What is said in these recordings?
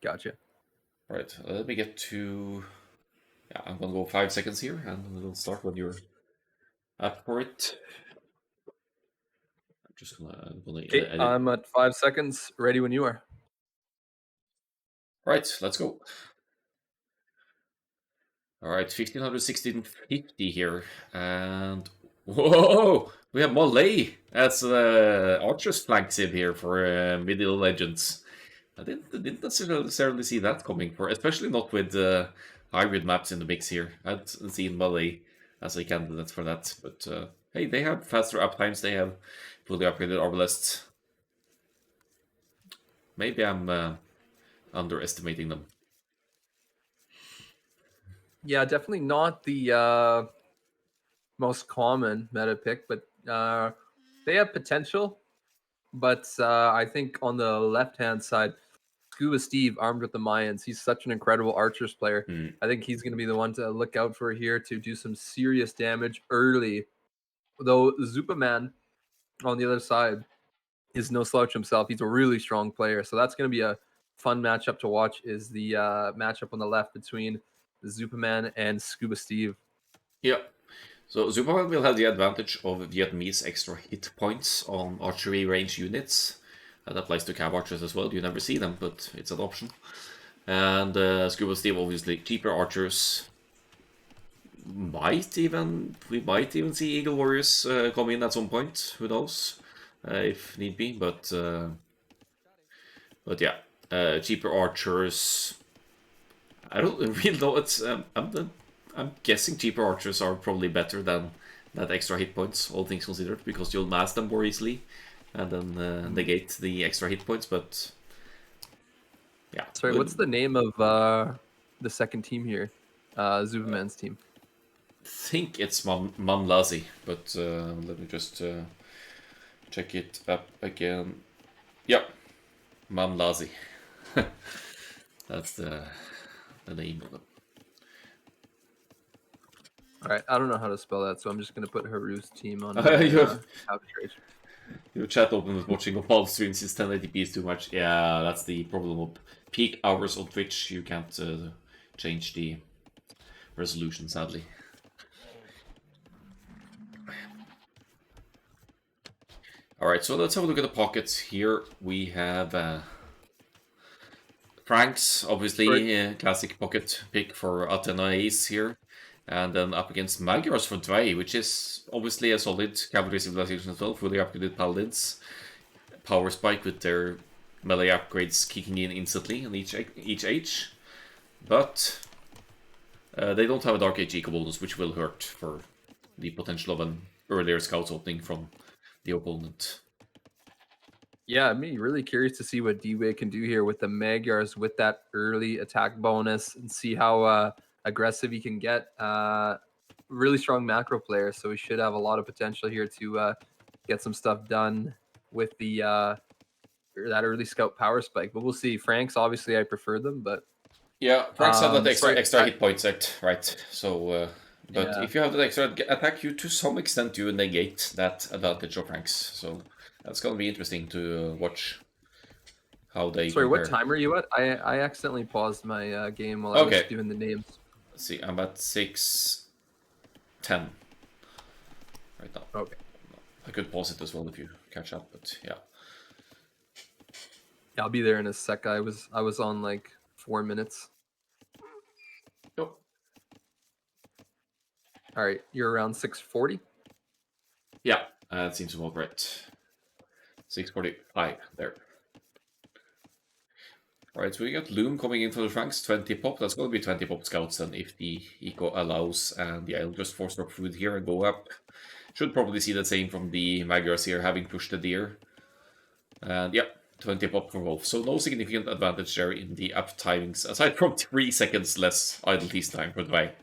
Gotcha. Right, let me get to... Yeah, I'm gonna go 5 seconds here, and we'll start when you're up for it. I'm just gonna Okay, edit. I'm at 5 seconds. Ready when you are. Right, let's go. All right, 1500, 1650 here, and whoa, we have Malay as Archer's flag sim here for Mid ELO Legends. I didn't necessarily see that coming for, especially not with hybrid maps in the mix here. I'd seen Malay as a candidate for that, but hey, they have faster uptimes. They have fully upgraded Arbalest. Maybe I'm underestimating them. Yeah, definitely not the most common meta pick, but they have potential. But I think on the left-hand side, Scuba Steve, armed with the Mayans, he's such an incredible Archers player. Hmm. I think he's going to be the one to look out for here to do some serious damage early. Though Zupaman on the other side is no slouch himself. He's a really strong player. So that's going to be a fun matchup to watch, is the matchup on the left between Zupaman and Scuba Steve. Yeah. So Superman will have the advantage of Vietnamese extra hit points on archery range units. That applies to cab archers as well. You never see them, but it's an option. And Scuba Steve, obviously, cheaper archers. We might even see Eagle Warriors come in at some point. Who knows, if need be. But yeah, cheaper archers. I don't really know. I'm guessing cheaper archers are probably better than that extra hit points, all things considered, because you'll mass them more easily and then negate the extra hit points. But yeah, Sorry, what's the name of the second team here? Zupaman's team. think it's Mamlazi, but let me just check it up again. Yep, Mamlazi. That's the name of them. All right, I don't know how to spell that, so I'm just going to put Haru's team on my arbitration. Your chat open was watching a Palm stream since 1080p is too much. Yeah, that's the problem of peak hours on Twitch. You can't change the resolution, sadly. Alright, so let's have a look at the pockets. Here we have Franks, obviously, classic pocket pick for Athenaeus here. And then up against Magyars for Dvei, which is obviously a solid cavalry civilization as well, fully upgraded paladins. Power spike with their melee upgrades kicking in instantly on each age. But they don't have a Dark Age eco bonus, which will hurt for the potential of an earlier scouts opening from the opponent. Yeah, I'm really curious to see what D-Way can do here with the Magyars with that early attack bonus and see how aggressive he can get. Really strong macro player, so he should have a lot of potential here to get some stuff done with the that early scout power spike. But we'll see. Franks, obviously, I prefer them, but Yeah, Franks have that extra sorry, hit point set, right? So, but yeah. if you have that extra attack, you to some extent you negate that advantage of Franks. So that's gonna be interesting to watch how they Sorry, what compare. time are you at? I accidentally paused my game while I was doing the names. Let's see, I'm at 6:10 right now. Okay. I could pause it as well if you catch up, but yeah. I'll be there in a sec. I was on like 4 minutes. Yep. All right, you're around 6:40. Yeah, that seems about right. 6:45 there. Alright, so we got Loom coming in for the Franks, 20 pop. That's going to be 20 pop scouts then if the eco allows. And yeah, I'll just force drop food here and go up. Should probably see the same from the Magyars here, having pushed the deer. And yeah, 20 pop for both. So no significant advantage there in the up timings, aside from 3 seconds less idle tease time for the way.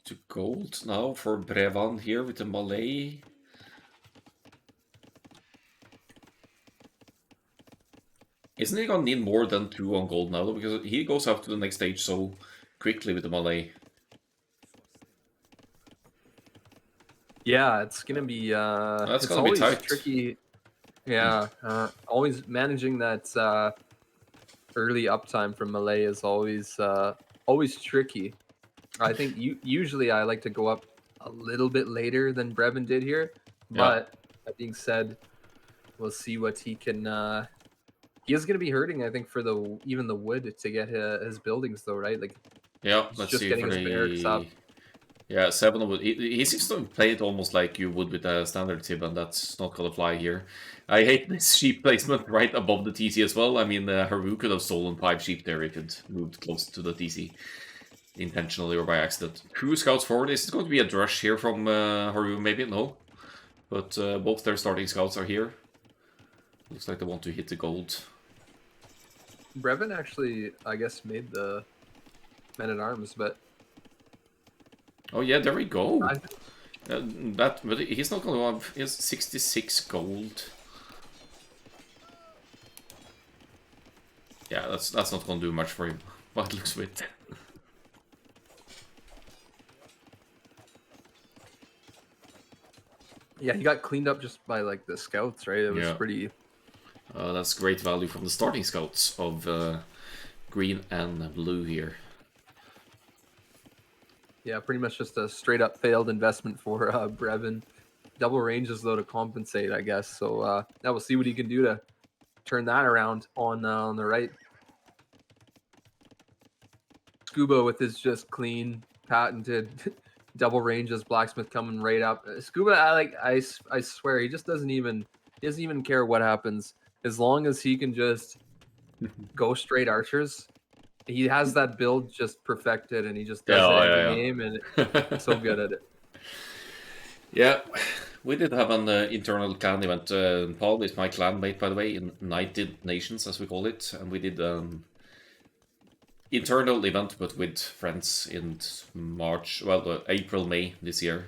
To gold now for Brevan here with the Malay. Isn't he gonna need more than 2 on gold now though? Because he goes up to the next stage so quickly with the Malay. Yeah, it's gonna be That's it's gonna be always tight. tricky. Yeah, always managing that early uptime from Malay is always tricky. I think usually I like to go up a little bit later than Brevin did here, Yeah, but that being said, we'll see what he can. He is going to be hurting, I think, for the even the wood to get his buildings though, right? Like yeah. he's Let's just see getting for his barracks the up. yeah 7 would. He seems to play it almost like you would with a standard tib, and that's not gonna fly here. I hate this sheep placement right above the TC as well. I mean, Haru could have stolen 5 sheep there if it moved close to the TC. Intentionally or by accident. Crew scouts forward. Is it going to be a drush here from Haru? Maybe no. But both their starting scouts are here. Looks like they want to hit the gold. Brevin actually, I guess, made the men at arms, but Oh yeah, there we go. I, But he's not going to have. He has 66 gold. Yeah, that's not going to do much for him. But it looks with. yeah, he got cleaned up just by like the scouts, right? It was Yeah, pretty. that's great value from the starting scouts of green and blue here. Yeah, pretty much just a straight up failed investment for Brevin. Double ranges though to compensate, I guess. So now we'll see what he can do to turn that around on the right. Scuba with his just clean patented double ranges blacksmith coming right up. Scuba, I swear he just doesn't even care what happens as long as he can just go straight archers. He has that build just perfected, and he just does it every game, and yeah. so good at it. Yeah, we did have an internal clan event. Paul is my clanmate, by the way, in United Nations, as we call it. And we did internal event, but with friends in March, well, April, May this year.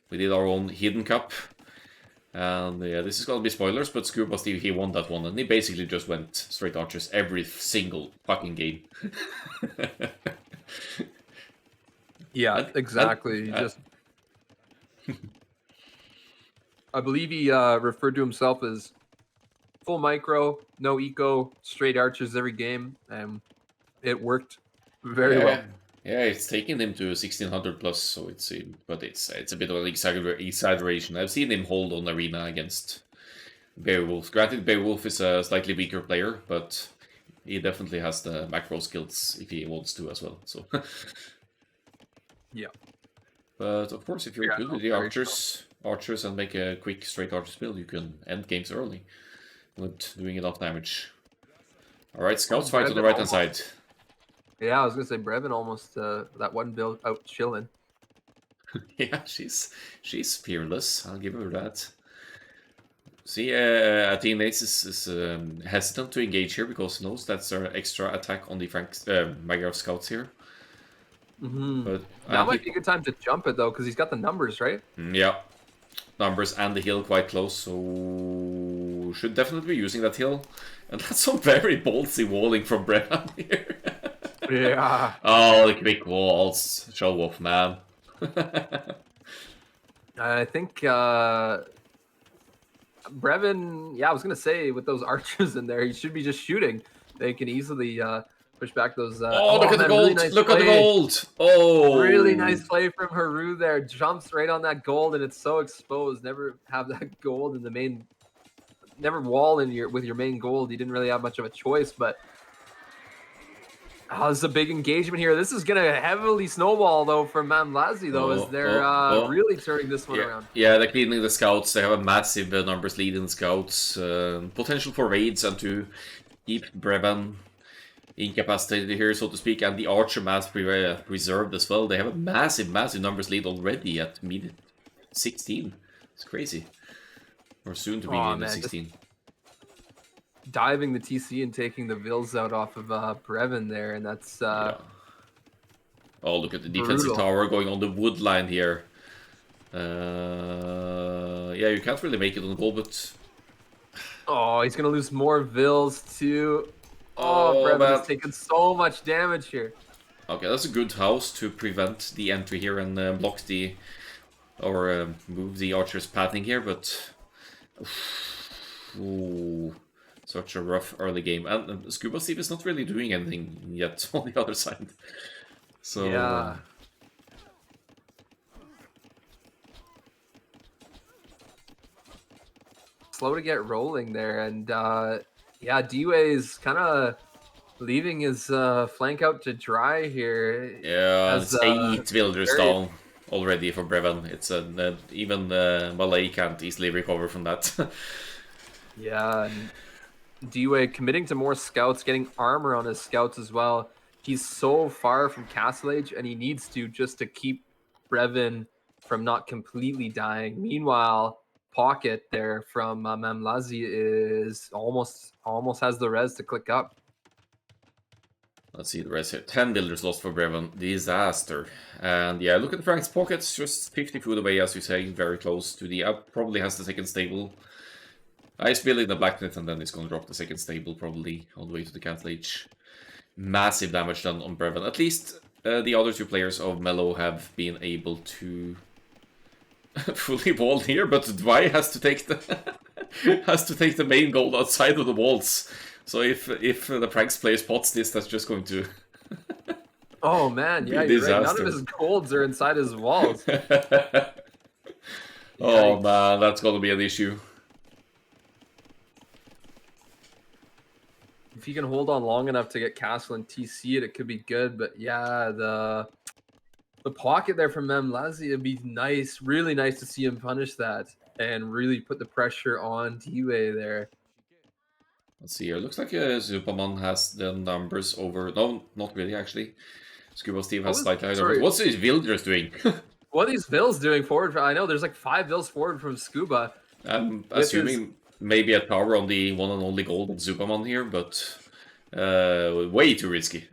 We did our own Hidden Cup. And yeah, this is going to be spoilers, but Scuba Steve, he won that one. And he basically just went straight archers every single fucking game. Yeah, And, exactly. He and, just, I believe he referred to himself as full micro, no eco, straight archers every game, and it worked very yeah, well. yeah, it's taking him to 1600 plus, so but it's a bit of an exaggeration. I've seen him hold on arena against Beowulf. Granted, Beowulf is a slightly weaker player, but he definitely has the macro skills if he wants to as well. So, Yeah. but of course, if you're Yeah, good no, with the very strong. archers, and make a quick straight archers build, you can end games early with doing enough damage. All right, scouts fight on the Brevin right hand almost, side. yeah, I was gonna say Brevin almost that one build out chilling. Yeah, she's fearless. I'll give her that. See, Atenates is hesitant to engage here because he knows that's our extra attack on the Magyar scouts here. Mm-hmm. But Now and might be a good time to jump it though, because he's got the numbers, right? yeah, numbers and the hill quite close, so should definitely be using that hill. And that's some very ballsy walling from Brennan here. Yeah. Oh, the quick walls, show off, man. I think Brevin, yeah, I was gonna say with those archers in there, he should be just shooting. They can easily push back those. Oh, look at the Man, gold! really nice Look at the play. gold! Oh, Really nice play from Haru there. Jumps right on that gold, and it's so exposed. Never have that gold in the main. Never wall in with your main gold. You didn't really have much of a choice, but this is a big engagement here. This is gonna heavily snowball though for Mamlazi though, as they're oh. really turning this one Yeah, around. yeah, they're cleaning the scouts. They have a massive numbers lead in the scouts. Potential for raids and to keep Brevin incapacitated here, so to speak, and the Archer mass reserved as well. They have a massive numbers lead already at mid 16. It's crazy. Or soon to be Oh in the man, 16. diving the TC and taking the Vils out off of Brevin there, and that's Yeah. Oh, look at the defensive brutal. tower going on the wood line here. Yeah, you can't really make it on the goal, but Oh, he's gonna lose more Vils too. Oh, oh Brevin man. has taken so much damage here. Okay, that's a good house to prevent the entry here and block the or move the archer's pathing here, but ooh, such a rough early game. And Scuba Steve is not really doing anything yet on the other side. So Yeah. Slow to get rolling there, and yeah, D-Way's kind of leaving his flank out to dry here. yeah, As it's 8 villagers very down already for Brevin. It's even Malay can't easily recover from that. yeah, and D-Way committing to more scouts, getting armor on his scouts as well. He's so far from Castle Age, and he needs to just to keep Brevin from not completely dying. Meanwhile, Pocket there from Mamlazi is almost has the res to click up. Let's see the rest here. 10 builders lost for Brevin. Disaster. And yeah, look at Frank's pockets. Just 50 foot away, as you say. Very close to the up. Probably has the second stable. He's building the Blacksmith, and then he's going to drop the second stable, probably, all the way to the Castle Age. Massive damage done on Brevin. At least the other two players of Melo have been able to fully wall here, but Dwy has to take the main goal outside of the walls. So if the Pranks player spots this, that's just going to Oh man, yeah, you're right. None of his golds are inside his walls. Oh man, that's gonna be an issue. If he can hold on long enough to get Castle and TC it could be good. But yeah, the pocket there from Mamlazi would be nice, really nice to see him punish that and really put the pressure on D-Way there. Let's see here. Looks like Superman has the numbers over. No, not really actually. Scuba Steve has slightly higher numbers. What's these villagers doing? What are these vills doing forward? I know there's like 5 vills forward from Scuba. I'm assuming maybe a tower on the one and only gold of Superman here, but way too risky.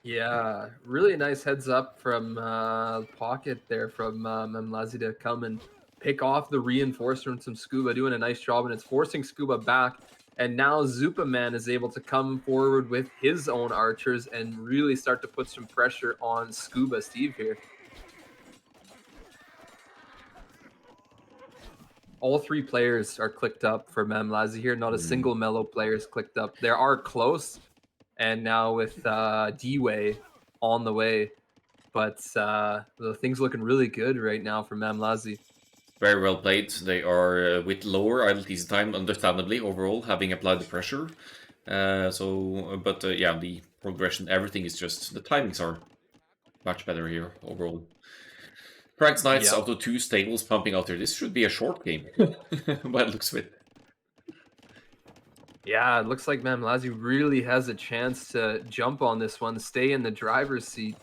Yeah, really nice heads up from Pocket there from Mamlazi to come and pick off the reinforcements from Scuba, doing a nice job, and it's forcing Scuba back. And now Zupaman is able to come forward with his own archers and really start to put some pressure on Scuba Steve here. All 3 players are clicked up for Mamlazi here. Not a single Melo player is clicked up. There are close, and now with D-Way on the way. But the thing's looking really good right now for Mamlazi. Very well played. They are with lower idle TC time, understandably, overall, having applied the pressure. Yeah, the progression, everything is just... The timings are much better here, overall. Frank's Knights out of 2 stables pumping out here. This should be a short game, by the looks of it. Yeah, it looks like Mamlazi really has a chance to jump on this one, stay in the driver's seat,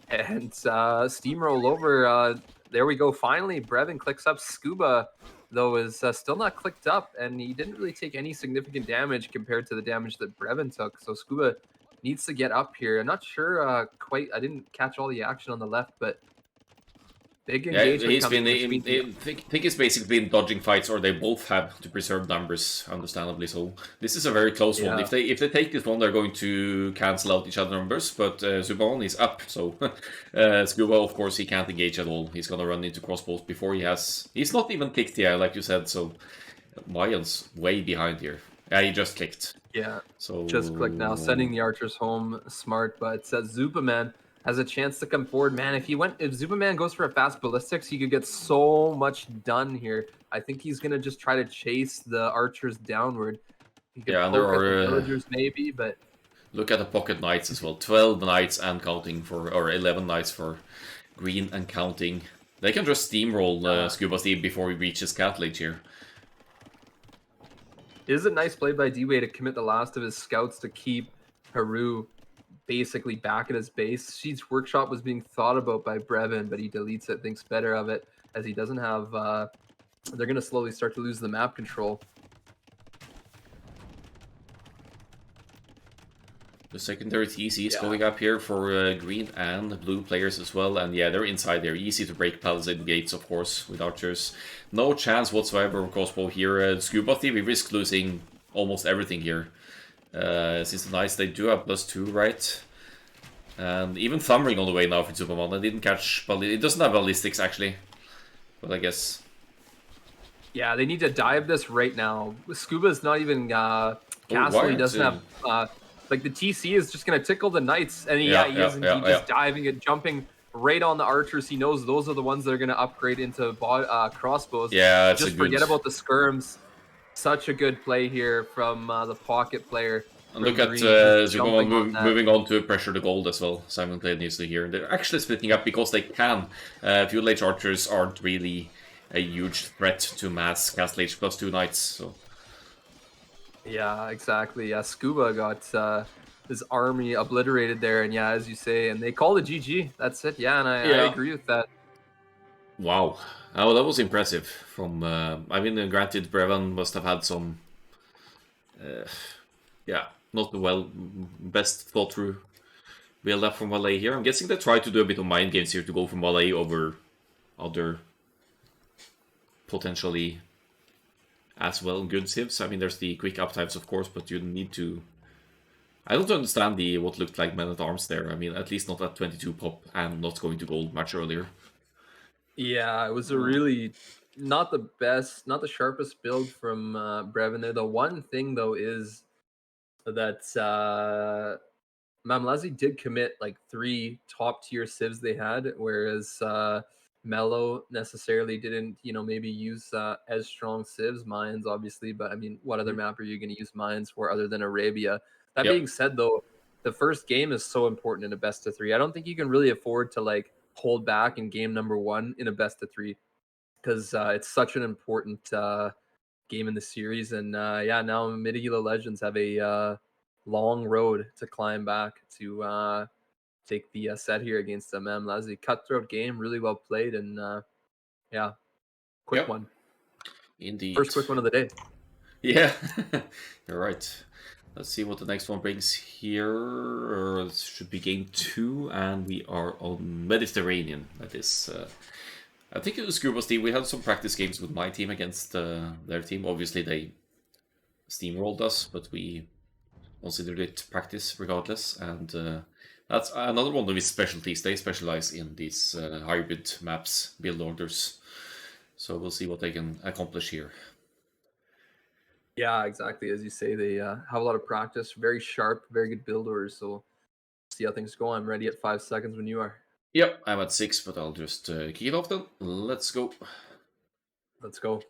and steamroll over. There we go. Finally, Brevin clicks up. Scuba, though, is still not clicked up, and he didn't really take any significant damage compared to the damage that Brevin took. So Scuba needs to get up here. I'm not sure quite. I didn't catch all the action on the left, but big engagement. He's been. I think he's basically been dodging fights, or they both have to preserve numbers, understandably. So this is a very close one. If they take this one, they're going to cancel out each other's numbers. But Zubon is up, so Scuba, of course, he can't engage at all. He's gonna run into crossbows before he has. He's not even clicked yet, like you said. So Mayan's way behind here. Yeah, he just clicked. Yeah. So just clicked now, sending the archers home. Smart, but Zupaman has a chance to come forward. Man, if Zupaman goes for a fast ballistics, he could get so much done here. I think he's gonna just try to chase the archers downward. He could and there are the villagers maybe, but look at the pocket knights as well. 12 knights and counting or 11 knights for green and counting. They can just steamroll Scuba Steve before he reaches Castle Age here. It is a nice play by D-Way to commit the last of his scouts to keep Haru basically back at his base. Sheets Workshop was being thought about by Brevin, but he deletes it, thinks better of it, as he doesn't have... they're going to slowly start to lose the map control. The secondary TC is going up here for green and blue players as well. And yeah, they're inside there. Easy to break palisade gates, of course, with archers. No chance whatsoever of crossbow here. Scuba Thief, we risk losing almost everything here. Since the Knights, they do have +2, right? And even Thumb Ring on the way now for Superman. I didn't catch... It doesn't have ballistics, actually. But I guess... Yeah, they need to dive this right now. Scuba's not even Oh, castle. why He aren't... doesn't have like the TC is just gonna tickle the knights, and yeah, Yeah, he yeah, is yeah, indeed yeah. just diving and jumping right on the archers. He knows those are the ones that are gonna upgrade into crossbows. Yeah, it's a Just good... forget about the skirms. Such a good play here from the pocket player And look from at Green, just Zuccomo jumping on that. moving on to pressure the gold as well, simultaneously here. They're actually splitting up because they can. Fuel Age archers aren't really a huge threat to mass Castle Age plus 2 knights, so... Yeah, exactly. Yeah, Scuba got his army obliterated there, and yeah, as you say, and they called it GG. That's it. Yeah, and I Yeah. agree with that. Wow. Oh, that was impressive. From I mean, granted, Brevan must have had some, yeah, not the best thought through build up from Valet here. I'm guessing they tried to do a bit of mind games here to go from Valet over other potentially as well good civs. I mean, there's the quick up times, of course, but you need to. I don't understand the what looked like men at arms there. I mean, at least not at 22 pop and not going to gold much earlier. Yeah, it was a really not the best, not the sharpest build from Brevin there. The one thing though is that Mamlazi did commit like 3 top tier civs they had, whereas Mello necessarily didn't, maybe use as strong civs, mines obviously, but I mean, what other map are you going to use mines for other than Arabia? That Yep. being said, though, the first game is so important in a best of 3. I don't think you can really afford to like hold back in game number 1 in a best of 3 because it's such an important game in the series. And yeah, now Mid ELO Legends have a long road to climb back to take the set here against Mamlazi. Cutthroat game, really well played, and yeah, quick Yep. one. Indeed. First quick one of the day. Yeah, you're right. Let's see what the next one brings here. It should be game 2, and we are on Mediterranean. That is, I think it was Scuba's team. We had some practice games with my team against their team. Obviously, they steamrolled us, but we considered it practice regardless. And that's another one of his specialties. They specialize in these hybrid maps, build orders. So we'll see what they can accomplish here. Yeah, exactly. As you say, they have a lot of practice, very sharp, very good builders. So see how things go. I'm ready at 5 seconds when you are. Yep, I'm at 6, but I'll just kick it off then. Let's go. Let's go.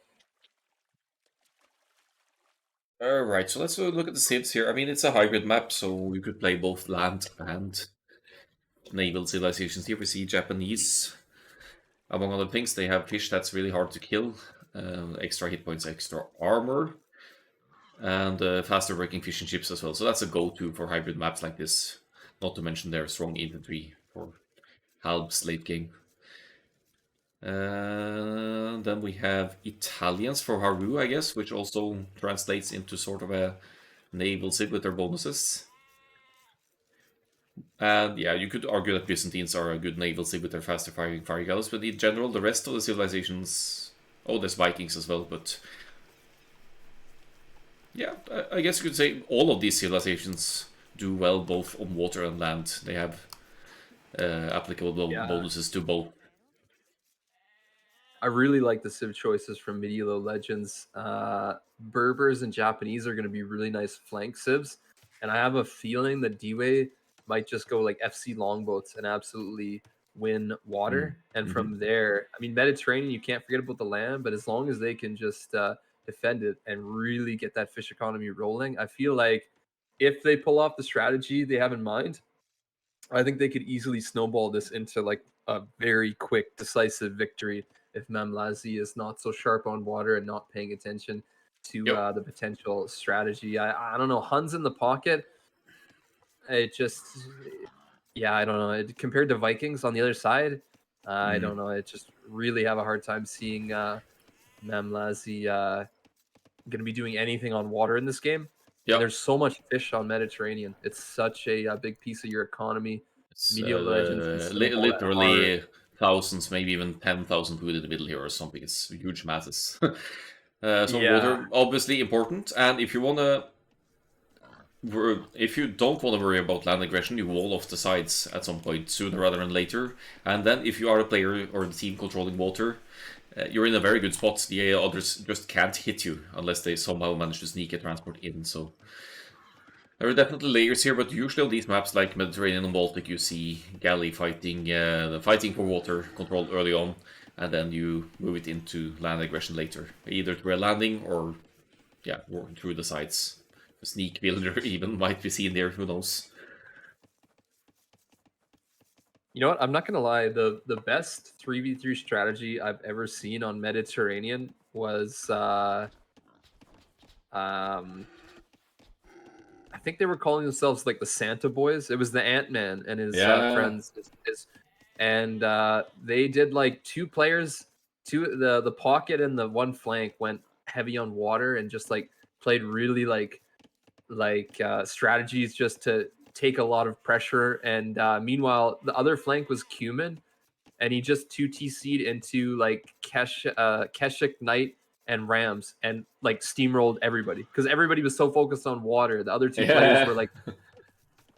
Alright, so let's look at the civs here. I mean, it's a hybrid map, so you could play both land and naval civilizations. Here we see Japanese. Among other things, they have fish that's really hard to kill. Extra hit points, extra armor. And faster working fishing ships as well. So that's a go-to for hybrid maps like this. Not to mention their strong infantry for halves late game. Then we have Italians for Haru, I guess, which also translates into sort of a naval civ with their bonuses. And yeah, you could argue that Byzantines are a good naval civ with their faster firing fire galleys, but in general, the rest of the civilizations... Oh, there's Vikings as well, but... Yeah, I guess you could say all of these civilizations do well both on water and land. They have applicable bonuses to both. I really like the civ choices from Mid ELO Legends. Berbers and Japanese are going to be really nice flank civs, and I have a feeling that D-Way might just go like FC longboats and absolutely win water. And from there, I mean, Mediterranean, you can't forget about the land, but as long as they can just defend it and really get that fish economy rolling, I feel like if they pull off the strategy they have in mind, I think they could easily snowball this into like a very quick, decisive victory if Mamlazi is not so sharp on water and not paying attention to Yep. the potential strategy. I don't know. Hun's in the pocket. It just, yeah, I don't know. Compared to Vikings on the other side, I don't know. I just really have a hard time seeing Mamlazi going to be doing anything on water in this game. Yep. And there's so much fish on Mediterranean. It's such a big piece of your economy. It's Media Legends can snowball that hard. literally thousands, maybe even 10,000 food in the middle here or something. It's huge masses. So water, obviously important. And if you if you don't want to worry about land aggression, you wall off the sides at some point, sooner rather than later. And then if you are a player or the team controlling water, you're in a very good spot. The others just can't hit you unless they somehow manage to sneak a transport in. So there are definitely layers here, but usually on these maps like Mediterranean and Baltic, you see galley fighting, the fighting for water control early on, and then you move it into land aggression later, either through a landing or yeah, working through the sides. A sneak villager even might be seen there. Who knows? You know what? I'm not gonna lie. The best 3v3 strategy I've ever seen on Mediterranean was um I think they were calling themselves like the Santa Boys. It was the Ant-Man and his Yeah, friends, and they did like two players, the pocket and the one flank went heavy on water and just like played really strategies just to take a lot of pressure. And meanwhile, the other flank was Cumin, and he just 2TC'd into like Keshik Knight and Rams and like steamrolled everybody because everybody was so focused on water. The other two players yeah. were like,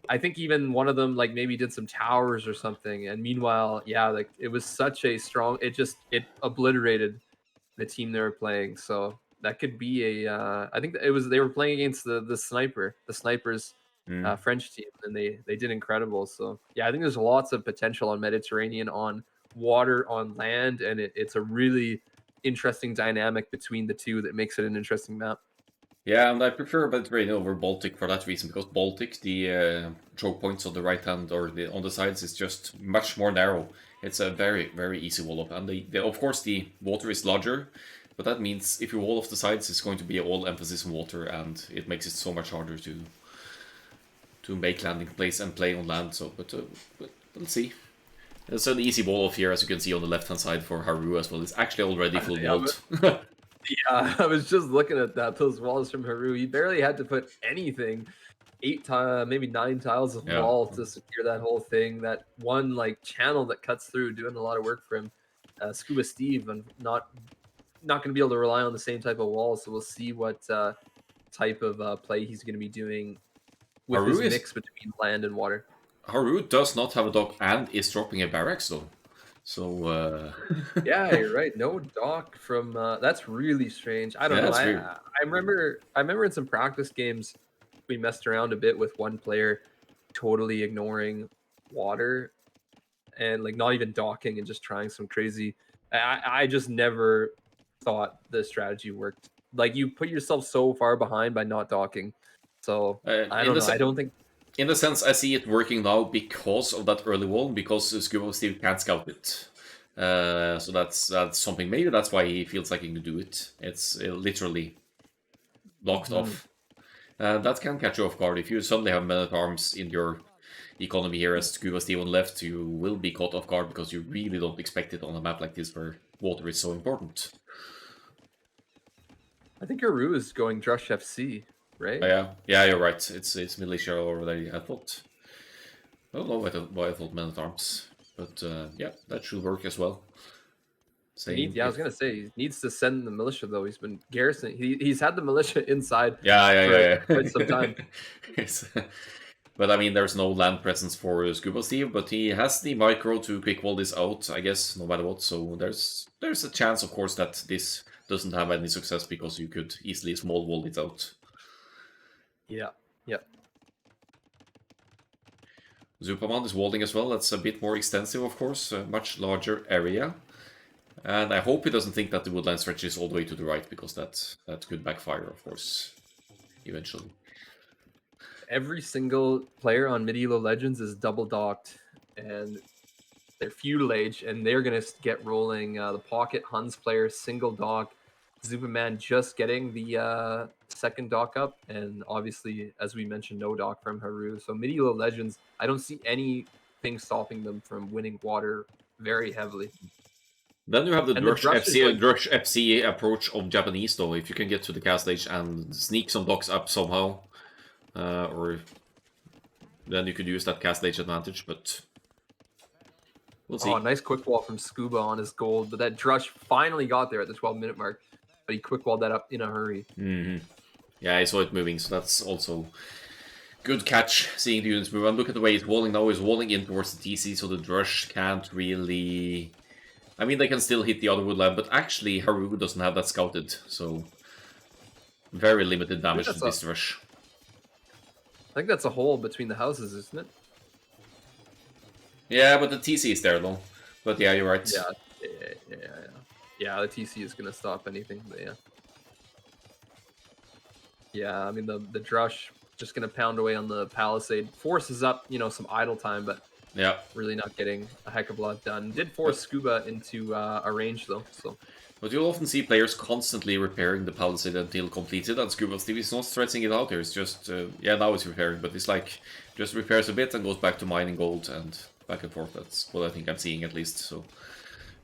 I think even one of them like maybe did some towers or something. And meanwhile, yeah, like it was such a strong. It obliterated the team they were playing. So that could be a. I think it was they were playing against the snipers, Mm. French team, and they did incredible. So yeah, I think there's lots of potential on Mediterranean, on water, on land, and it's a really interesting dynamic between the two that makes it an interesting map. Yeah, and I prefer Mediterranean over Baltic for that reason, because Baltic, the choke points on the right hand or on the sides is just much more narrow. It's a very, very easy wall up. And of course, the water is larger, but that means if you wall off the sides, it's going to be all emphasis on water, and it makes it so much harder to make landing place and play on land. So, but let's see. It's an easy wall off here, as you can see on the left hand side for Haru as well. It's actually already full Yeah, walled. yeah, I was just looking at that. Those walls from Haru, he barely had to put anything. 8 tiles, maybe 9 tiles of Yeah. wall to secure that whole thing. That one like channel that cuts through, doing a lot of work for him. Scuba Steve, and not going to be able to rely on the same type of wall. So we'll see what type of play he's going to be doing with Haru his is mix between land and water. Haru does not have a dock and is dropping a barracks though. So Yeah, you're right. No dock from that's really strange. I don't yeah, know. that's weird. I remember in some practice games we messed around a bit with one player totally ignoring water and like not even docking and just trying some crazy. I just never thought the strategy worked. Like you put yourself so far behind by not docking. So I In don't the know. I don't think. in the sense, I see it working now because of that early wall, because Scuba Steve can't scout it. So that's something. Maybe that's why he feels like he can do it. It's literally locked Mhm. off. That can catch you off guard. If you suddenly have men at arms in your economy here as Scuba Steve on the left, you will be caught off guard because you really don't expect it on a map like this where water is so important. I think Aru is going Drush FC, right? Yeah, you're right. It's militia already. I don't know why I thought men at arms, but yeah, that should work as well. Same I was if gonna say he needs to send the militia though. He's been garrisoning. He's had the militia inside for quite some time. It's- but I mean, there's no land presence for Scuba Steve, but he has the micro to quick wall this out, I guess, no matter what. So there's a chance, of course, that this doesn't have any success because you could easily small wall it out. Yeah, yeah. Zupaman is walling as well. That's a bit more extensive, of course, a much larger area. And I hope he doesn't think that the woodline stretches all the way to the right, because that could backfire, of course, eventually. Every single player on Mid ELO Legends is double docked, and they're feudal age, and they're gonna get rolling. The Pocket Huns player single dock, Zupaman just getting the second dock up, and obviously, as we mentioned, no dock from Haru. So Mid ELO Legends, I don't see anything stopping them from winning water very heavily. Then you have the And the Drush Drush is FC, like, Drush FC approach of Japanese, though. If you can get to the cast stage and sneak some blocks up somehow, or then you could use that cast stage advantage, but we'll oh, see. nice quick wall from Scuba on his gold, but that Drush finally got there at the 12-minute mark, but he quick walled that up in a hurry. Yeah, I saw it moving, so that's also good catch, seeing the units move. And look at the way it's walling now. It's walling in towards the TC, so the Drush can't really I mean, they can still hit the other wood line, but actually Haru doesn't have that scouted, so very limited I think damage to that's this rush. I think that's a hole between the houses, isn't it? Yeah, but the TC is there though. But yeah, you're right. Yeah, yeah. The TC is gonna stop anything, but yeah. Yeah, I mean the Drush just gonna pound away on the palisade. Forces up, some idle time, but Yeah. really not getting a heck of a lot done. Did force But, Scuba into a range though, so but you'll often see players constantly repairing the palisade until completed, and Scuba Steve is not stretching it out here. It's just, yeah, now it's repairing, but it's like, just repairs a bit and goes back to mining gold and back and forth. That's what I think I'm seeing at least, so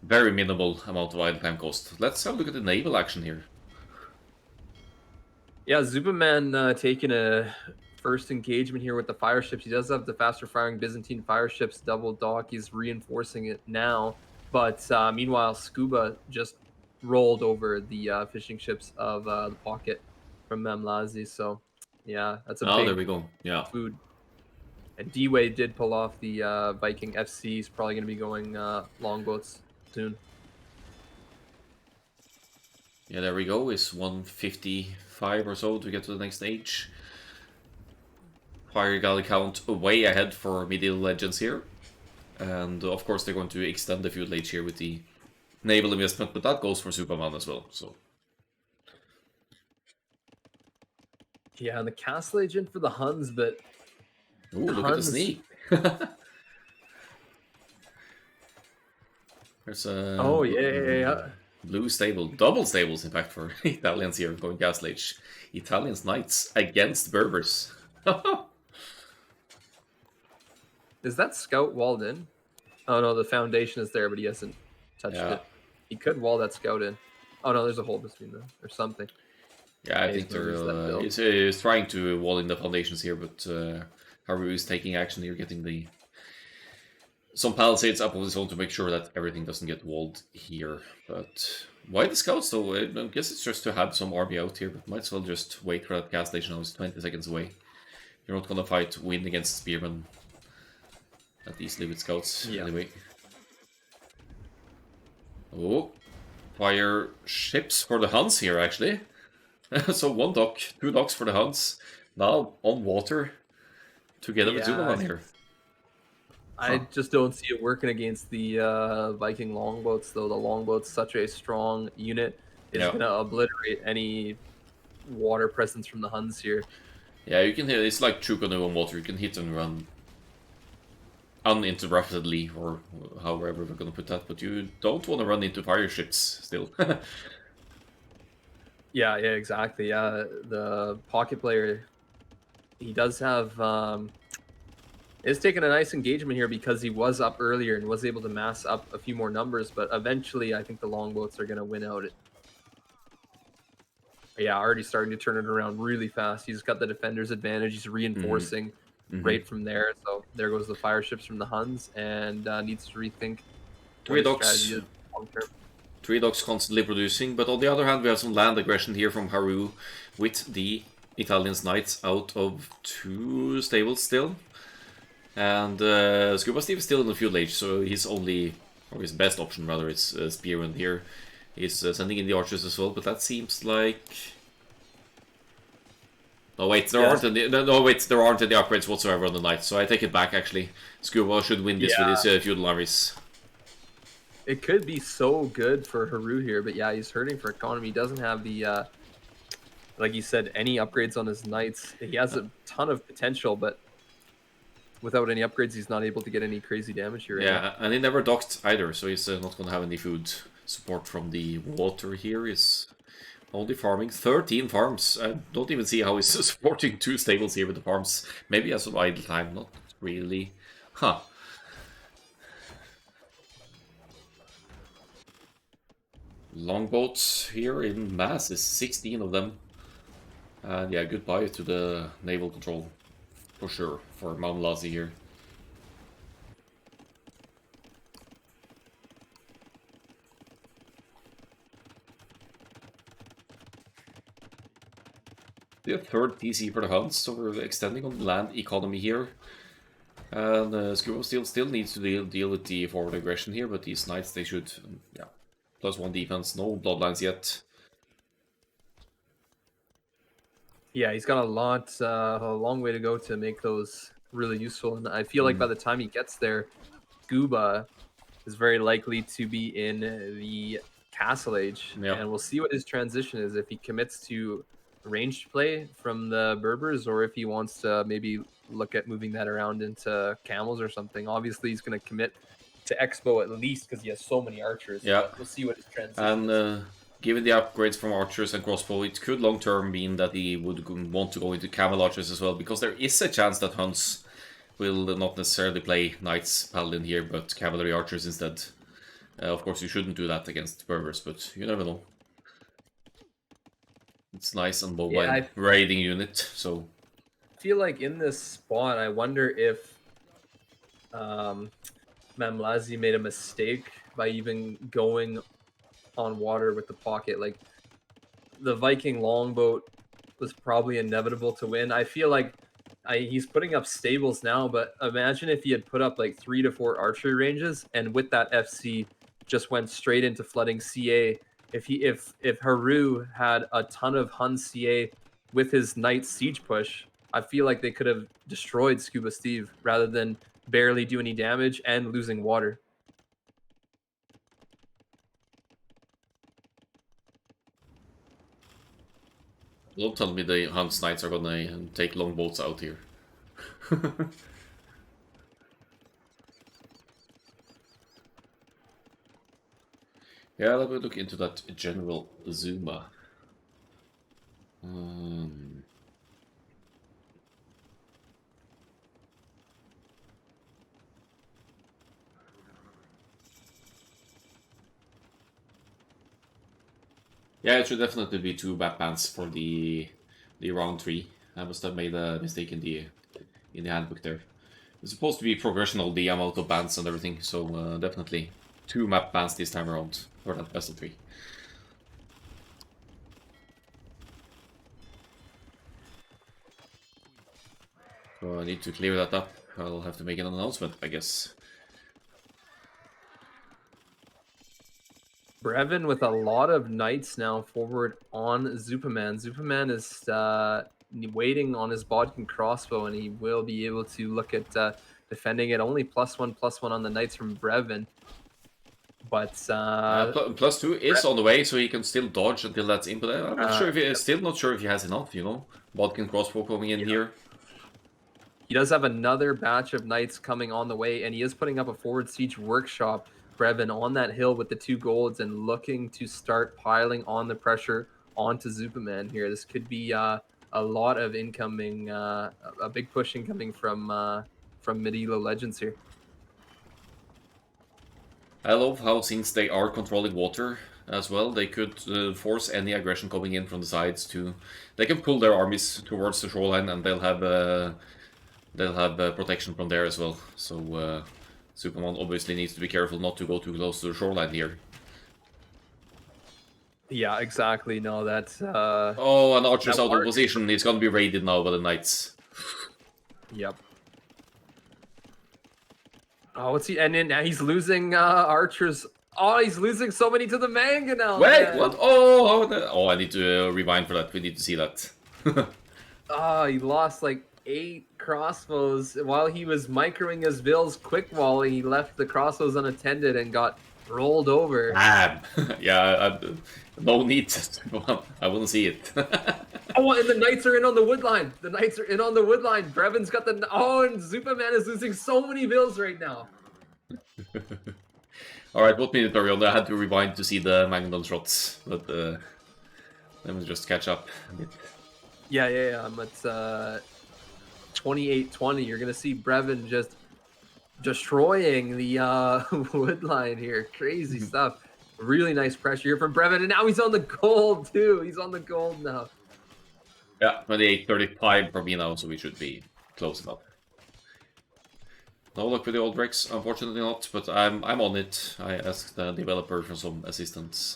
very minimal amount of idle time cost. Let's have a look at the naval action here. yeah, Zubaman taking a first engagement here with the fire ships. He does have the faster firing Byzantine fire ships double dock. He's reinforcing it now, but meanwhile Scuba just rolled over the fishing ships of the pocket from Mamlazi. So yeah, that's a Oh, there big we go. Yeah. food. And D-Way did pull off the Viking FC. He's probably going to be going longboats soon. Yeah, there we go. It's 155 or so to get to the next stage. Fire galley count way ahead for Mid ELO Legends here. And of course they're going to extend the feudal age here with the naval investment, but that goes for Superman as well. So Yeah, and the castle agent for the Huns, but ooh, look at the Huns. sneak. There's a Oh yeah. blue stable, double stables in fact for Italians here going castle age. Italians knights against Berbers. Is that scout walled in? Oh no, the foundation is there, but he hasn't touched Yeah. it. He could wall that scout in. Oh no, there's a hole between them or something. Yeah, I he's think gonna lose that they're build. he's trying to wall in the foundations here, but Haru is taking action here, getting some palisades up of his own to make sure that everything doesn't get walled here. But why the scouts though? I guess it's just to have some army out here, but might as well just wait for that gas station now. It's 20 seconds away. You're not gonna fight wind against spearmen that easily with scouts anyway. Oh, fire ships for the Huns here actually. So one dock, two docks for the Huns. Now on water together with Zubaman here. I just don't see it working against the Viking longboats, though. The longboat's such a strong unit. It's going to obliterate any water presence from the Huns here. Yeah, you can hit. It's like true canoe on water. You can hit and run uninterruptedly, or however we're going to put that. But you don't want to run into fire ships still. Yeah, exactly. Yeah, the pocket player, he does have... is taking a nice engagement here because he was up earlier and was able to mass up a few more numbers, but eventually I think the longboats are going to win out. Yeah, already starting to turn it around really fast. He's got the defender's advantage. He's reinforcing right from there. So there goes the fire ships from the Huns, and needs to rethink Three docks. Three docks constantly producing, but on the other hand we have some land aggression here from Haru with the Italians knights out of two stables still. And Scuba Steve is still in the feudal age, so his only, or his best option rather, is Spearman here. He's sending in the archers as well, but that seems like... Oh wait, there aren't any upgrades whatsoever on the knights, so I take it back actually. Scuba should win this with his feudal armies. It could be so good for Haru here, but yeah, he's hurting for economy. He doesn't have the, like you said, any upgrades on his knights. He has a ton of potential, but without any upgrades, he's not able to get any crazy damage here. Yeah, and he never docked either, so he's not going to have any food support from the water here. He's only farming 13 farms. I don't even see how he's supporting two stables here with the farms. Maybe he has some idle time, not really. Huh. Longboats here in mass is 16 of them. And yeah, goodbye to the naval control. For sure, for Mamlazi here. The third TC for the Huns, so we're extending on the land economy here. And Scuba still needs to deal with the forward aggression here, but these knights, they should, yeah, +1 defense, no bloodlines yet. Yeah, he's got a long way to go to make those really useful. And I feel like by the time he gets there, Scuba is very likely to be in the Castle Age. Yeah. And we'll see what his transition is, if he commits to ranged play from the Berbers or if he wants to maybe look at moving that around into camels or something. Obviously, he's going to commit to Expo at least because he has so many archers. Yeah. But we'll see what his transition And is. given the upgrades from archers and crossbow, it could long term mean that he would want to go into camel archers as well, because there is a chance that Huns will not necessarily play knights paladin here, but cavalry archers instead. Of course, you shouldn't do that against Berbers, but you never know. It's nice and mobile raiding unit, so... I feel like in this spot, I wonder if Mamlazi made a mistake by even going on water with the pocket. Like, the Viking longboat was probably inevitable to win. I feel like he's putting up stables now, but imagine if he had put up like 3 to 4 archery ranges and with that FC just went straight into flooding CA. If Haru had a ton of Hun CA with his knight siege push, I feel like they could have destroyed Scuba Steve rather than barely do any damage and losing water. Don't tell me the Huns Knights are gonna take longboats out here. Yeah, let me look into that General Zuma. Yeah, it should definitely be 2 map bans for the round 3. I must have made a mistake in the handbook there. It's supposed to be progressional, the amount of bans and everything, so definitely 2 map bans this time around for that best of 3. So I need to clear that up. I'll have to make an announcement, I guess. Brevin with a lot of knights now forward on Zupaman. Zupaman is waiting on his Bodkin crossbow, and he will be able to look at defending it. Only +1/+1 on the knights from Brevin. But +2 is on the way, so he can still dodge until that's input. I'm not sure if he, still not sure if he has enough, you know. Bodkin crossbow coming in here. He does have another batch of knights coming on the way, and he is putting up a forward siege workshop, Brevin, on that hill with the 2 golds and looking to start piling on the pressure onto Zupaman here. This could be a lot of incoming, a big push incoming from Mid ELO Legends here. I love how, since they are controlling water as well, they could force any aggression coming in from the sides to... They can pull their armies towards the shoreline, and they'll have protection from there as well. So Superman obviously needs to be careful not to go too close to the shoreline here. Yeah, exactly. No, that's... oh, an archer's out of position. He's gonna be raided now by the knights. Yep. Oh, what's he? And then now he's losing archers. Oh, he's losing so many to the manga now. Wait, man. what? Oh, I need to rewind for that. We need to see that. Oh, he lost like 8 crossbows while he was microing his bills quick walling. He left the crossbows unattended and got rolled over. Yeah, no need. I wouldn't see it. Oh, and the knights are in on the wood line. The knights are in on the wood line. Brevin's got the... Oh, and Zupaman is losing so many bills right now. Alright, what minute are we on? I had to rewind to see the Magnon shots, but let me just catch up a bit. Yeah. I'm at 28-20. You're going to see Brevin just destroying the wood line here. Crazy stuff. Really nice pressure here from Brevin, and now he's on the gold too. He's on the gold now. Yeah, 28-35 for me now, so we should be close enough. No luck with the old Rex, unfortunately not, but I'm on it. I asked the developer for some assistance,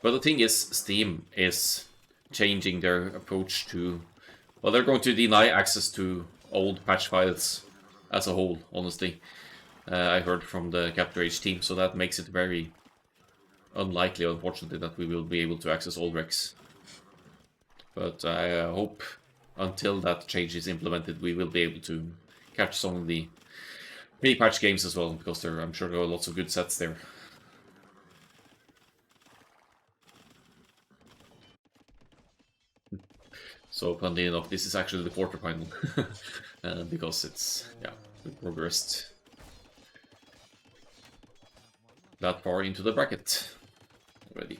but the thing is, Steam is changing their approach to... Well, they're going to deny access to old patch files as a whole, honestly. I heard from the Capture H team, so that makes it very unlikely, unfortunately, that we will be able to access all Rex. But I hope until that change is implemented, we will be able to catch some of the pre-patch games as well, because I'm sure there are lots of good sets there. So, funnily enough, this is actually the quarterfinal, because it's, yeah, we progressed that far into the bracket already.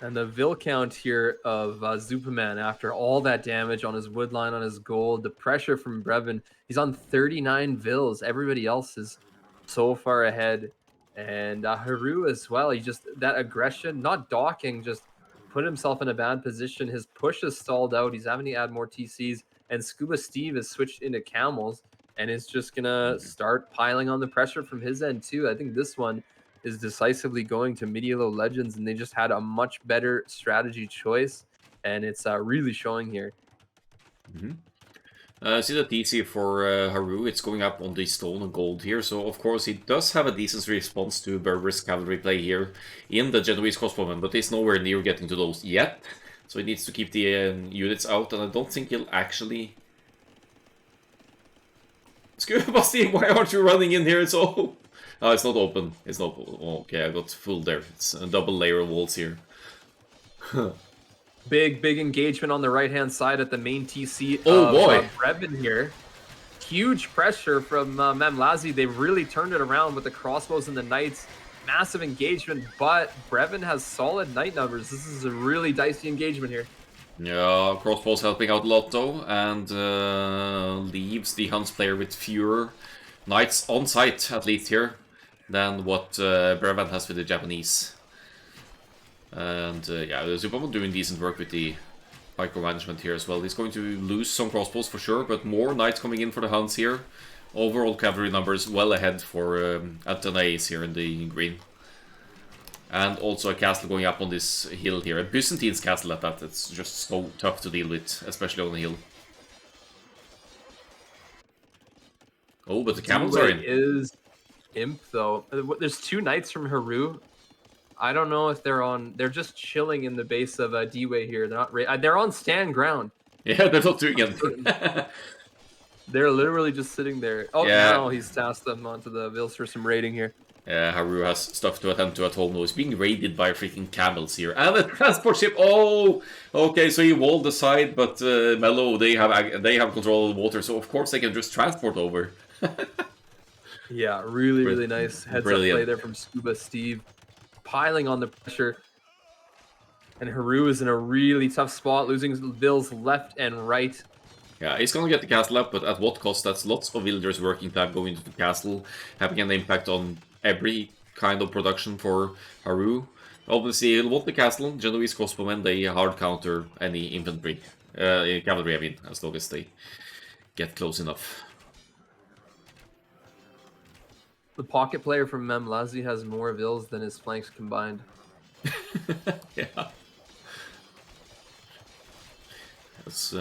And the Vil count here of Zupaman, after all that damage on his woodline, on his gold, the pressure from Brevin, he's on 39 Vils. Everybody else is so far ahead. And Haru as well, he just, that aggression, not docking, just put himself in a bad position. His push is stalled out. He's having to add more TCs. And Scuba Steve has switched into camels and is just going to start piling on the pressure from his end too. I think this one is decisively going to Mid ELO Legends, and they just had a much better strategy choice, and it's really showing here. See the DC for Haru, it's going up on the stone and gold here, so of course he does have a decent response to Berber's cavalry play here in the Genoese crossbowmen, but he's nowhere near getting to those yet, so he needs to keep the units out, and I don't think he'll actually... Scuba Steve, why aren't you running in here? It's all... Oh, it's not open. It's not... Oh, okay, I got fooled there. It's a double layer of walls here. Big engagement on the right-hand side at the main TC of Brevin here. Huge pressure from Mamlazi. They've really turned it around with the crossbows and the knights. Massive engagement, but Brevin has solid knight numbers. This is a really dicey engagement here. Yeah, crossbows helping out a lot though, and leaves the Huns player with fewer knights on site, at least here, than what Brevin has with the Japanese. And yeah, the Zupaman doing decent work with the micromanagement here as well. He's going to lose some crossbows for sure, but more knights coming in for the Huns here. Overall cavalry numbers well ahead for Akkal-AOE here in the green. And also a castle going up on this hill here. A Byzantine's castle at that. It's just so tough to deal with, especially on the hill. Oh, but the camels are in. Is imp though. There's two knights from Haru. I don't know if they're on. They're just chilling in the base of D-Way here. They're not. They're on stand ground. Yeah, they're not doing anything. They're literally just sitting there. Oh, yeah. Now he's tasked them onto the Vils for some raiding here. Yeah, Haru has stuff to attend to at home now. He's being raided by freaking camels here. And a transport ship! Oh! Okay, so he walled the side, but Mellow, they have control of the water, so of course they can just transport over. Yeah, really nice heads-up play there from Scuba Steve. Piling on the pressure. And Haru is in a really tough spot, losing Vils left and right. Yeah, he's gonna get the castle up, but at what cost? That's lots of villagers working time going into the castle, having an impact on every kind of production for Haru. Obviously, he'll want the castle. Genoese crossbowmen, they hard counter any infantry, cavalry, I mean, as long as they get close enough. The pocket player from Mamlazi has more Vils than his flanks combined. Yeah. That's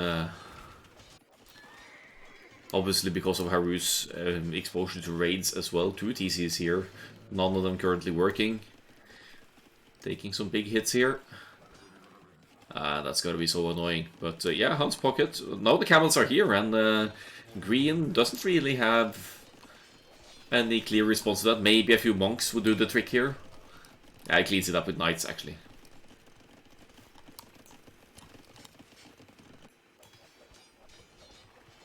obviously because of Haru's exposure to raids as well. 2 TCs here, none of them currently working. Taking some big hits here. That's gonna be so annoying. But yeah, Hunt's pocket. Now the camels are here, and Green doesn't really have any clear response to that. Maybe a few monks would do the trick here. Yeah, he cleans it up with knights, actually.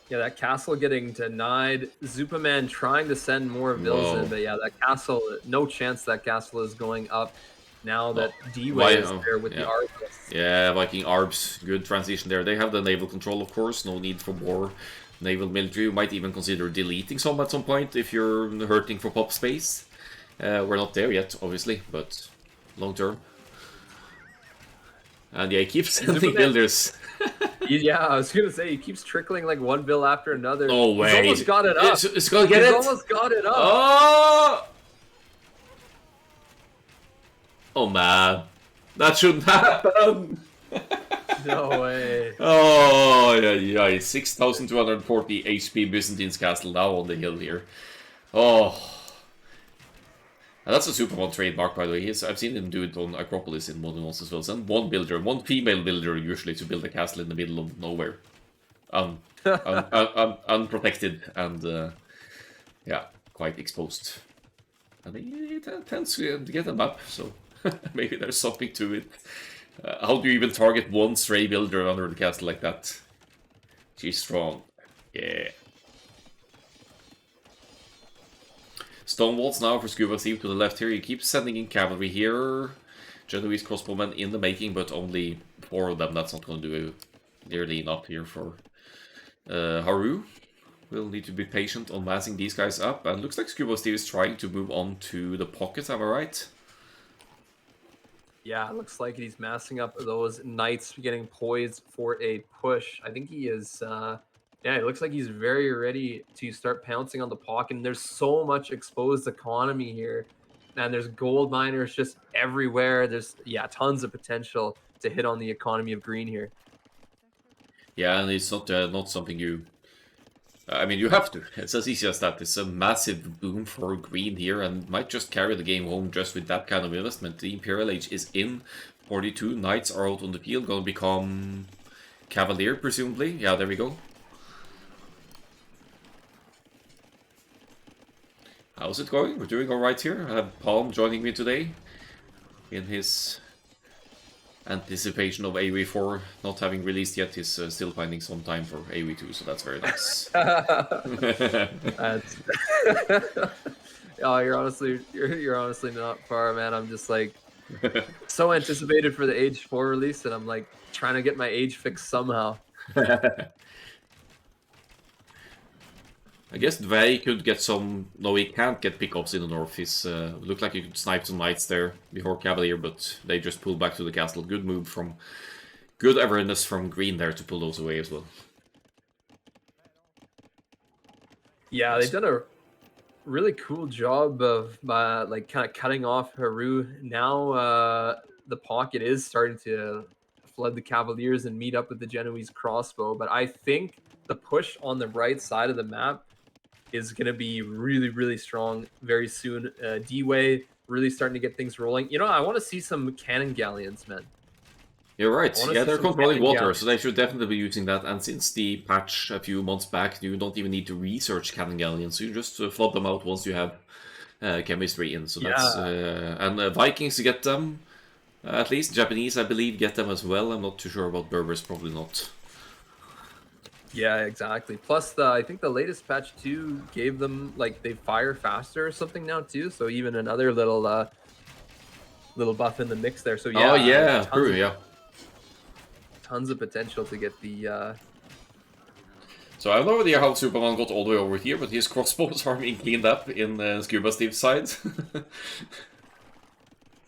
Yeah, that castle getting denied. Zupaman trying to send more Vils in, but yeah, that castle, no chance that castle is going up now that D-Way is there with the Arbs. Yeah, Viking Arbs, good transition there. They have the naval control, of course, no need for more naval military. You might even consider deleting some at some point if you're hurting for pop space. We're not there yet, obviously, but long term. And yeah, he keeps sending builders. Yeah, I was gonna say he keeps trickling like one Vil after another. No way! He's almost got it up. It's gonna get it. He's almost got it up. Oh! Oh man, that shouldn't happen. No way. Oh, yeah. 6,240 HP Byzantine's castle now on the hill here. Oh. And that's a Superman trademark, by the way. I've seen him do it on Acropolis in Modern Ones as well. And one builder, one female builder, usually, to build a castle in the middle of nowhere. Unprotected and, yeah, quite exposed. And he tends to get a map, so maybe there's something to it. How do you even target one stray builder under the castle like that? She's strong. Yeah. Stone walls now for Scuba Thief to the left here. You keep sending in cavalry here. Genoese crossbowmen in the making, but only 4 of them. That's not going to do nearly enough here for Haru. We'll need to be patient on massing these guys up. And looks like Scuba Steve is trying to move on to the pocket, am I right? Yeah, it looks like he's massing up those knights getting poised for a push. I think he is, yeah, it looks like he's very ready to start pouncing on the pocket. And there's so much exposed economy here. And there's gold miners just everywhere. There's, yeah, tons of potential to hit on the economy of green here. Yeah, and it's not something you... I mean, you have to. It's as easy as that. It's a massive boom for green here and might just carry the game home just with that kind of investment. The Imperial Age is in. 42 knights are out on the field, going to become Cavalier, presumably. Yeah, there we go. How's it going? We're doing alright here. I have Palm joining me today in his anticipation of AoE 4 not having released yet. He's still finding some time for AoE 2, so that's very nice. That's... Oh, you're honestly not far, man. I'm just like so anticipated for the Age 4 release, and I'm like trying to get my age fixed somehow. I guess Dvei could get some... No, he can't get pickups in the north. He's looked like he could snipe some knights there before Cavalier, but they just pulled back to the castle. Good move from... Good awareness from Green there to pull those away as well. Yeah, they've done a really cool job of like kind of cutting off Haru. Now the pocket is starting to flood the Cavaliers and meet up with the Genoese crossbow, but I think the push on the right side of the map is going to be really, really strong very soon. D-Way really starting to get things rolling. You know, I want to see some cannon galleons, man. You're right. Yeah, they're controlling water, galleons. so they should definitely be using that. And since the patch a few months back, you don't even need to research cannon galleons. You just flood them out once you have chemistry in. So that's and Vikings get them. At least Japanese, I believe, get them as well. I'm not too sure about Berbers, probably not. Yeah, exactly. Plus, I think the latest patch too gave them like they fire faster or something now too. So even another little buff in the mix there. So yeah, oh yeah, true, yeah. Tons of potential to get the. So I have no idea how Superman got all the way over here, but his crossbows are being cleaned up in Scuba Steve's side.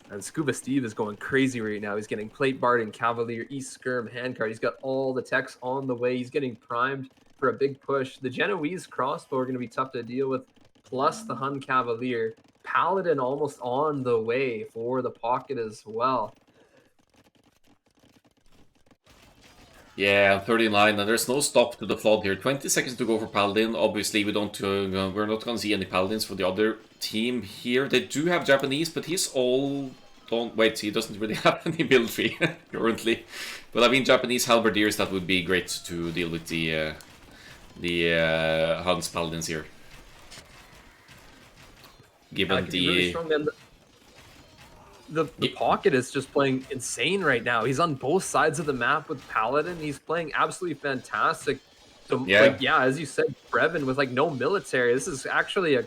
And Scuba Steve is going crazy right now. He's getting Plate Bard and Cavalier, East Skirm, Handcart. He's got all the techs on the way. He's getting primed for a big push. The Genoese crossbow are going to be tough to deal with, plus the Hun Cavalier. Paladin almost on the way for the pocket as well. Yeah, 39, and there's no stop to the flood here. 20 seconds to go for Paladin. Obviously, we're not going to see any Paladins for the other team here. They do have Japanese, but he's all... Wait, he doesn't really have any build tree currently. But I mean, Japanese Halberdiers, that would be great to deal with the Hun's Paladins here. Given the... Really strong, man. The pocket is just playing insane right now. He's on both sides of the map with Paladin. He's playing absolutely fantastic. So, yeah. like, yeah, as you said, Brevin with like no military. This is actually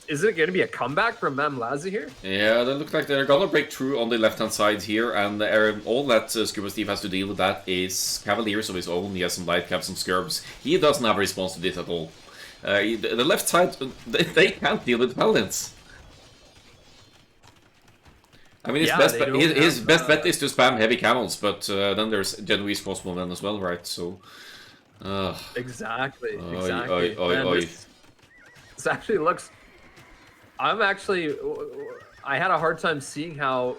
is it going to be a comeback from Mamlazi here? Yeah, they look like they're gonna break through on the left-hand side here, and all that Scuba Steve has to deal with that is Cavaliers of his own. He has some light caps, some skirms. He doesn't have a response to this at all. The left side, they can't deal with Paladins. I mean, his best bet is to spam heavy camels, but then there's Genoese crossbowmen as well, right? So, exactly. This actually looks. I had a hard time seeing how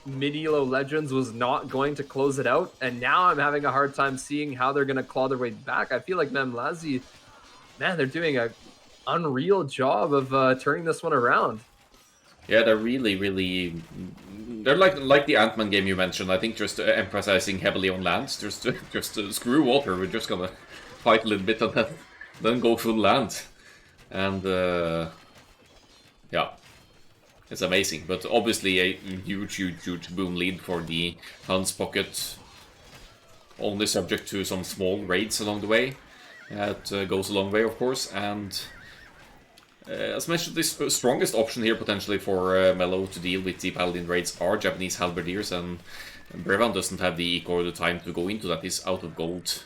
Mid ELO Legends was not going to close it out, and now I'm having a hard time seeing how they're going to claw their way back. I feel like Mamlazi, man, they're doing a unreal job of turning this one around. Yeah, they're really. They're like the Ant-Man game you mentioned. I think just emphasizing heavily on land. Just screw water. We're just gonna fight a little bit and then go full land. And yeah, it's amazing. But obviously a huge boom lead for the Huns pocket. Only subject to some small raids along the way. It goes a long way, of course, and as mentioned, the strongest option here potentially for Melo to deal with the Paladin raids are Japanese halberdiers, and Brevan doesn't have the eco or the time to go into that. He's out of gold.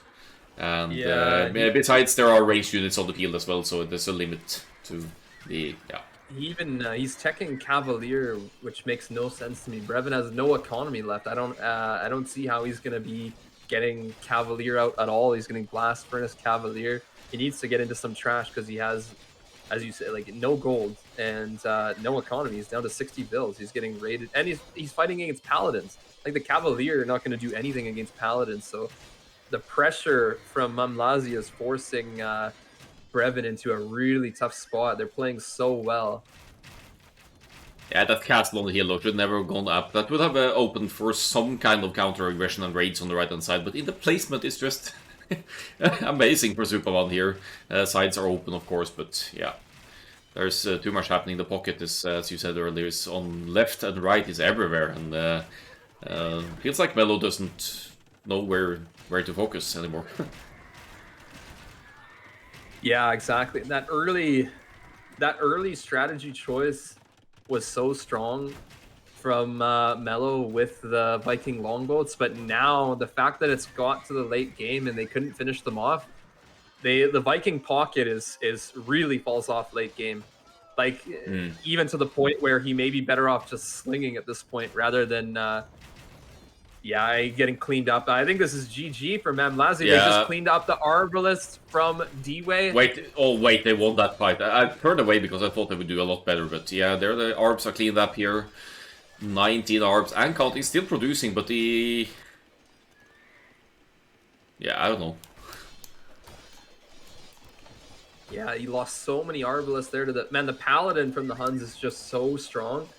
And Yeah, besides, there are ranged units on the field as well, so there's a limit to the... yeah. he's teching Cavalier, which makes no sense to me. Brevin has no economy left. I don't see how he's gonna be getting Cavalier out at all. He's getting Blast Furnace Cavalier. He needs to get into some trash because he has, as you say, like no gold and no economy. He's down to 60 bills. He's getting raided, and he's fighting against Paladins. Like the Cavalier are not going to do anything against Paladins. So the pressure from Mamlazi is forcing Brevin into a really tough spot. They're playing so well. Yeah, that castle on the hill should never have gone up. That would have opened for some kind of counter-aggression and raids on the right-hand side, but in the placement is just amazing for Superman here. Sides are open, of course, but yeah. There's too much happening. In the pocket is, as you said earlier, is on left and right, is everywhere, and feels like Melo doesn't know where to focus anymore. Yeah, exactly. That early strategy choice was so strong from Melo with the Viking longboats, but now the fact that it's got to the late game and they couldn't finish them off, the Viking pocket is really falls off late game. Like even to the point where he may be better off just slinging at this point rather than getting cleaned up. I think this is GG for Mamlazi. Yeah. They just cleaned up the Arbalist from D-Way. Wait, they won that fight. I turned away because I thought they would do a lot better, but yeah, the Arbs are cleaned up here. 19 Arbs, and Counting still producing, but the... yeah, I don't know. Yeah, he lost so many Arbalists there to the... Man, the Paladin from the Huns is just so strong.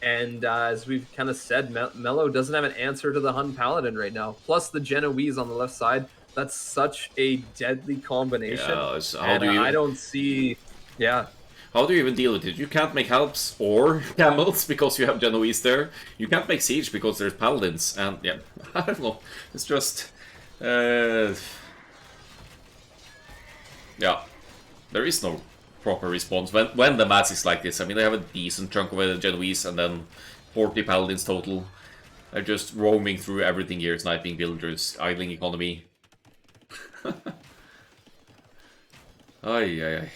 And as we've kind of said, Melo doesn't have an answer to the Hun Paladin right now. Plus the Genoese on the left side. That's such a deadly combination. Yeah, I don't see... Yeah. How do you even deal with it? You can't make helps or camels because you have Genoese there. You can't make siege because there's paladins. And yeah, I don't know. It's just... yeah. There is no proper response when the mass is like this. I mean, they have a decent chunk of the Genoese and then 40 paladins total. They're just roaming through everything here, sniping villagers, idling economy. Ay.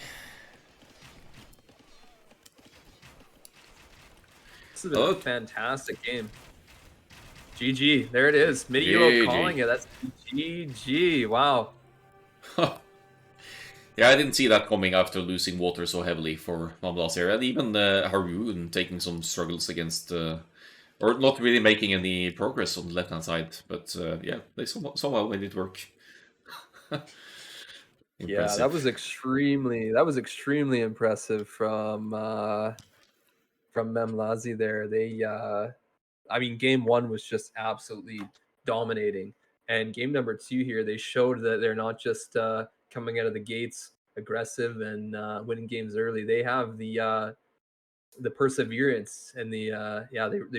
This has been a fantastic game. GG. There it is. Mid ELO calling it. That's GG. Wow. Yeah, I didn't see that coming after losing water so heavily for Mamlazi here. And even Haroon taking some struggles against... or not really making any progress on the left-hand side. But yeah, they somehow made it work. Yeah, that was extremely impressive from Mamlazi there. They I mean, game one was just absolutely dominating. And game number two here, they showed that they're not just coming out of the gates aggressive and winning games early. They have the perseverance and they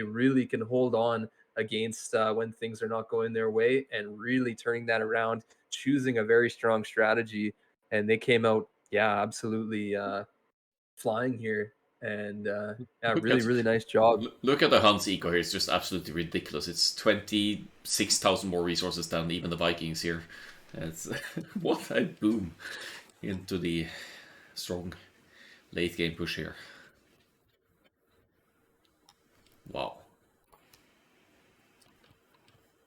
really can hold on against when things are not going their way and really turning that around, choosing a very strong strategy. And they came out, absolutely flying here. And really nice job. Look at the Huns eco here. It's just absolutely ridiculous. It's 26,000 more resources than even the Vikings here. It's what a boom into the strong late game push here. Wow.